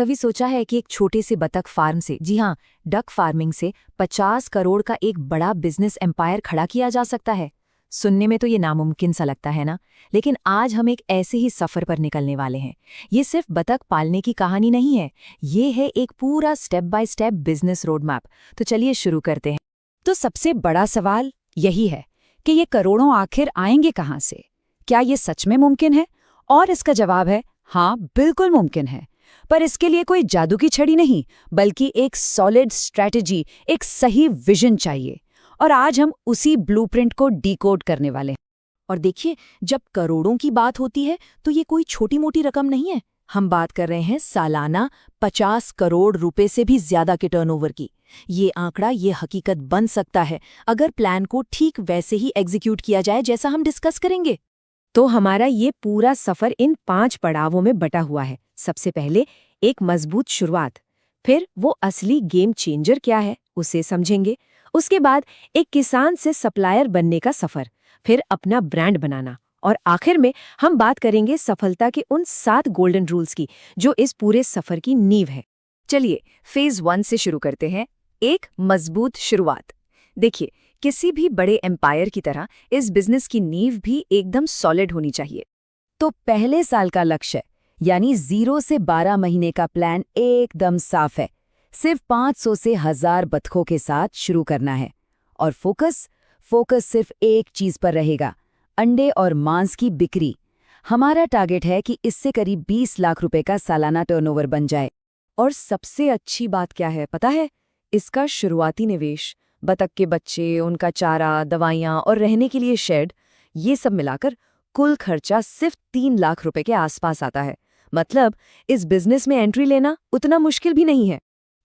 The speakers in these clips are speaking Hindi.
कभी सोचा है कि एक छोटे से बतख फार्म से, जी हाँ, डक फार्मिंग से 50 करोड़ का एक बड़ा बिजनेस एम्पायर खड़ा किया जा सकता है? सुनने में तो ये नामुमकिन सा लगता है ना, लेकिन आज हम एक ऐसे ही सफर पर निकलने वाले हैं। ये सिर्फ बतख पालने की कहानी नहीं है, ये है एक पूरा step by step business road map. तो चलिए शुरू करते हैं। तो सबसे बड़ा सवाल यही है कि ये करोड़ों आखिर आएंगे कहाँ से? क्या ये सच में मुमकिन है? और इसका जवाब है हाँ, बिल्कुल मुमकिन है। पर इसके लिए कोई जादू की छड़ी नहीं, बल्कि एक सॉलिड स्ट्रैटेजी, एक सही विजन चाहिए। और आज हम उसी ब्लूप्रिंट को डिकोड करने वाले हैं। और देखिए, जब करोड़ों की बात होती है तो ये कोई छोटी मोटी रकम नहीं है। हम बात कर रहे हैं सालाना 50 करोड़ रुपए से भी ज्यादा के टर्नओवर की। ये आंकड़ा ये हकीकत बन सकता है अगर प्लान को ठीक वैसे ही एग्जीक्यूट किया जाए जैसा हम डिस्कस करेंगे। तो हमारा ये पूरा सफर इन 5 पड़ावों में बटा हुआ है। सबसे पहले एक मजबूत शुरुआत, फिर वो असली गेम चेंजर क्या है उसे समझेंगे। उसके बाद एक किसान से सप्लायर बनने का सफर, फिर अपना ब्रांड बनाना, और आखिर में हम बात करेंगे सफलता के उन 7 गोल्डन रूल्स की जो इस पूरे सफर की नींव है। चलिए फेज 1 से शुरू करते हैं, एक मजबूत शुरुआत। देखिए, किसी भी बड़े एम्पायर की तरह इस बिजनेस की नींव भी एकदम सॉलिड होनी चाहिए। तो पहले साल का लक्ष्य यानी 0 से 12 महीने का प्लान एकदम साफ है। सिर्फ 500 से 1000 बतखों के साथ शुरू करना है। और फोकस सिर्फ एक चीज पर रहेगा, अंडे और मांस की बिक्री। हमारा टारगेट है कि इससे करीब 20 लाख रुपए का सालाना टर्नओवर बन जाए। और सबसे अच्छी बात क्या है पता है? इसका शुरुआती निवेश, बतख के बच्चे, उनका चारा, दवाइयाँ और रहने के लिए शेड, ये सब मिलाकर कुल खर्चा सिर्फ 3 लाख रुपए के आसपास आता है। मतलब इस बिजनेस में एंट्री लेना उतना मुश्किल भी नहीं है।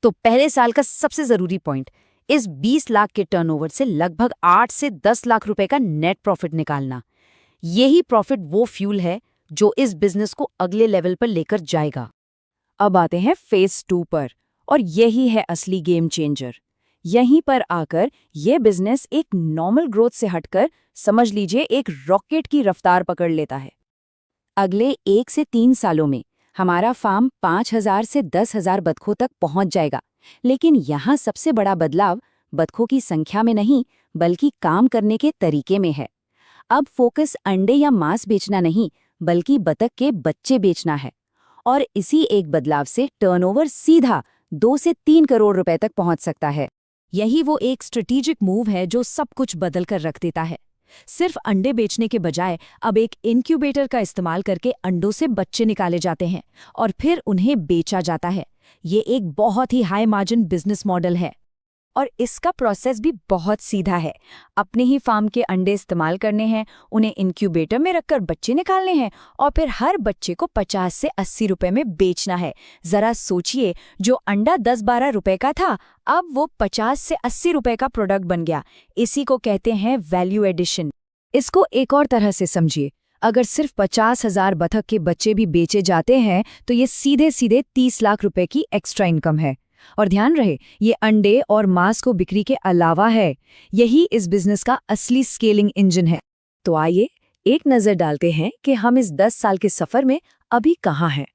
तो पहले साल का सबसे जरूरी पॉइंट, इस 20 लाख के टर्नओवर से लगभग 8 से 10 लाख रुपए का नेट प्रॉफिट निकालना। यही प्रॉफिट वो फ्यूल है जो इस बिजनेस को अगले लेवल पर लेकर जाएगा। अब आते हैं फेज 2 पर, और यही है असली गेम चेंजर। यहीं पर आकर ये बिजनेस एक नॉर्मल ग्रोथ से हटकर, समझ लीजिए, एक रॉकेट की रफ्तार पकड़ लेता है। अगले 1 से 3 सालों में हमारा फार्म 5000 से 10,000 बतखों तक पहुंच जाएगा। लेकिन यहाँ सबसे बड़ा बदलाव बतखों की संख्या में नहीं, बल्कि काम करने के तरीके में है। अब फोकस अंडे या मांस बेचना नहीं, बल्कि बतख के बच्चे बेचना है। और इसी एक बदलाव से टर्नओवर सीधा 2 से 3 करोड़ रुपए तक पहुंच सकता है। यही वो एक स्ट्रेटेजिक मूव है जो सब कुछ बदल कर रख देता है। सिर्फ अंडे बेचने के बजाय अब एक इनक्यूबेटर का इस्तेमाल करके अंडों से बच्चे निकाले जाते हैं और फिर उन्हें बेचा जाता है। ये एक बहुत ही हाई मार्जिन बिजनेस मॉडल है। और इसका प्रोसेस भी बहुत सीधा है। अपने ही फार्म के अंडे इस्तेमाल करने हैं, उन्हें इनक्यूबेटर में रखकर बच्चे निकालने हैं और फिर हर बच्चे को 50 से 80 रुपए में बेचना है। जरा सोचिए, जो अंडा 10-12 रुपए का था, अब वो 50 से 80 रुपए का प्रोडक्ट बन गया। इसी को कहते हैं वैल्यू एडिशन। इसको एक और तरह से समझिए, अगर सिर्फ 50,000 बतख के बच्चे भी बेचे जाते हैं तो ये सीधे सीधे 30 लाख रुपए की एक्स्ट्रा इनकम है। और ध्यान रहे, ये अंडे और मांस को बिक्री के अलावा है। यही इस बिजनेस का असली स्केलिंग इंजन है। तो आइए एक नजर डालते हैं कि हम इस 10 साल के सफर में अभी कहाँ हैं।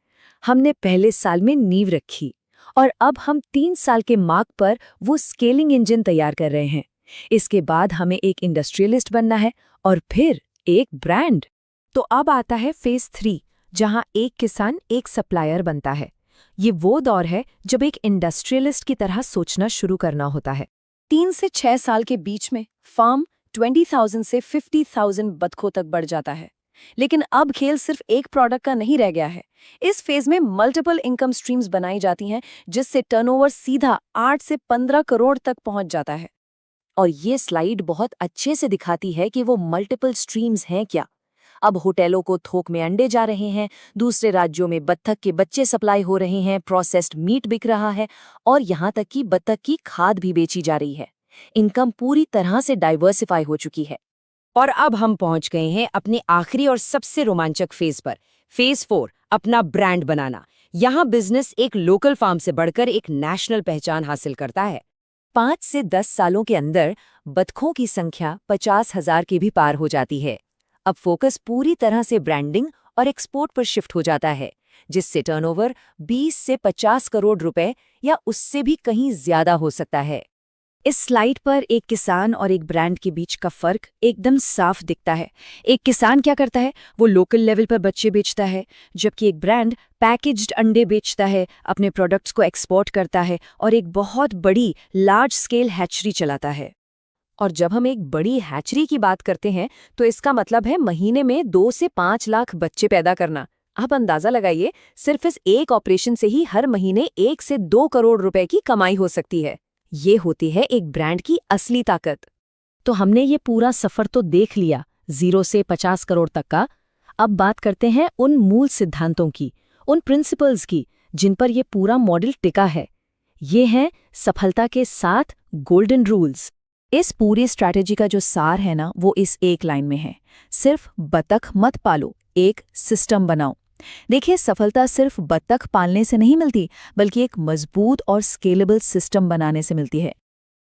हमने पहले साल में नींव रखी और अब हम 3 साल के मार्क पर वो स्केलिंग इंजन तैयार कर रहे हैं। इसके बाद हमें एक इंडस्ट्रियलिस्ट बनना है और फिर एक ब्रांड। तो अब आता है फेज 3, जहां एक किसान एक सप्लायर बनता है। ये वो दौर है जब एक इंडस्ट्रियलिस्ट की तरह सोचना शुरू करना होता है। 3 से 6 साल के बीच में फार्म 20,000 से 50,000 बतखों तक बढ़ जाता है। लेकिन अब खेल सिर्फ एक प्रोडक्ट का नहीं रह गया है। इस फेज में मल्टीपल इनकम स्ट्रीम्स बनाई जाती हैं, जिससे टर्नओवर सीधा 8 से 15 करोड़ तक पहुंच जाता है। और ये स्लाइड बहुत अच्छे से दिखाती है कि वो मल्टीपल स्ट्रीम्स हैं क्या। अब होटलों को थोक में अंडे जा रहे हैं, दूसरे राज्यों में बत्तख के बच्चे सप्लाई हो रहे हैं, प्रोसेस्ड मीट बिक रहा है और यहाँ तक कि बत्तख की खाद भी बेची जा रही है। इनकम पूरी तरह से डाइवर्सिफाई हो चुकी है। और अब हम पहुंच गए हैं अपने आखिरी और सबसे रोमांचक फेज पर, फेज 4, अपना ब्रांड बनाना। यहाँ बिजनेस एक लोकल फार्म से बढ़कर एक नेशनल पहचान हासिल करता है। 5 से 10 सालों के अंदर बतखों की संख्या 50,000 के भी पार हो जाती है। अब फोकस पूरी तरह से ब्रांडिंग और एक्सपोर्ट पर शिफ्ट हो जाता है। जिससे टर्नओवर 20 से 50 करोड़ रुपए या उससे भी कहीं ज्यादा हो सकता है। इस स्लाइड पर एक किसान और एक ब्रांड के बीच का फर्क एकदम साफ दिखता है। एक किसान क्या करता है, वो लोकल लेवल पर बच्चे बेचता है, जबकि एक ब्रांड पैकेज्ड अंडे बेचता है, अपने प्रोडक्ट्स को एक्सपोर्ट करता है और एक बहुत बड़ी लार्ज स्केल हैचरी चलाता है। और जब हम एक बड़ी हैचरी की बात करते हैं तो इसका मतलब है महीने में 2 से 5 लाख बच्चे पैदा करना। आप अंदाजा लगाइए, सिर्फ इस एक ऑपरेशन से ही हर महीने 1 से 2 करोड़ रुपए की कमाई हो सकती है। ये होती है एक ब्रांड की असली ताकत। तो हमने ये पूरा सफर तो देख लिया, 0 से 50 करोड़ तक का। अब बात करते हैं उन मूल सिद्धांतों की, उन प्रिंसिपल्स की, जिन पर ये पूरा मॉडल टिका है। ये हैं सफलता के 7 गोल्डन रूल्स। इस पूरी स्ट्रैटेजी का जो सार है ना, वो इस एक लाइन में है, सिर्फ बतख मत पालो, एक सिस्टम बनाओ। देखिए, सफलता सिर्फ बतख पालने से नहीं मिलती, बल्कि एक मजबूत और स्केलेबल सिस्टम बनाने से मिलती है।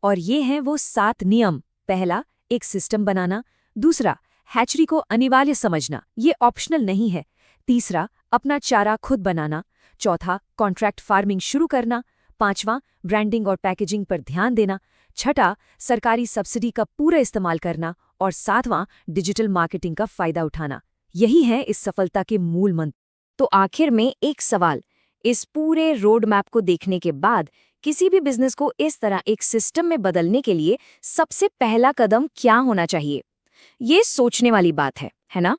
और ये हैं वो 7 नियम। पहला, एक सिस्टम बनाना। दूसरा, हैचरी को अनिवार्य समझना, ये ऑप्शनल नहीं है। तीसरा, अपना चारा खुद बनाना। चौथा, कॉन्ट्रैक्ट फार्मिंग शुरू करना। पांचवां, ब्रांडिंग और पैकेजिंग पर ध्यान देना। छठा, सरकारी सब्सिडी का पूरा इस्तेमाल करना। और सातवां, डिजिटल मार्केटिंग का फायदा उठाना। यही है इस सफलता के मूल मंत्र। तो आखिर में एक सवाल, इस पूरे रोड मैप को देखने के बाद किसी भी बिजनेस को इस तरह एक सिस्टम में बदलने के लिए सबसे पहला कदम क्या होना चाहिए? ये सोचने वाली बात है ना?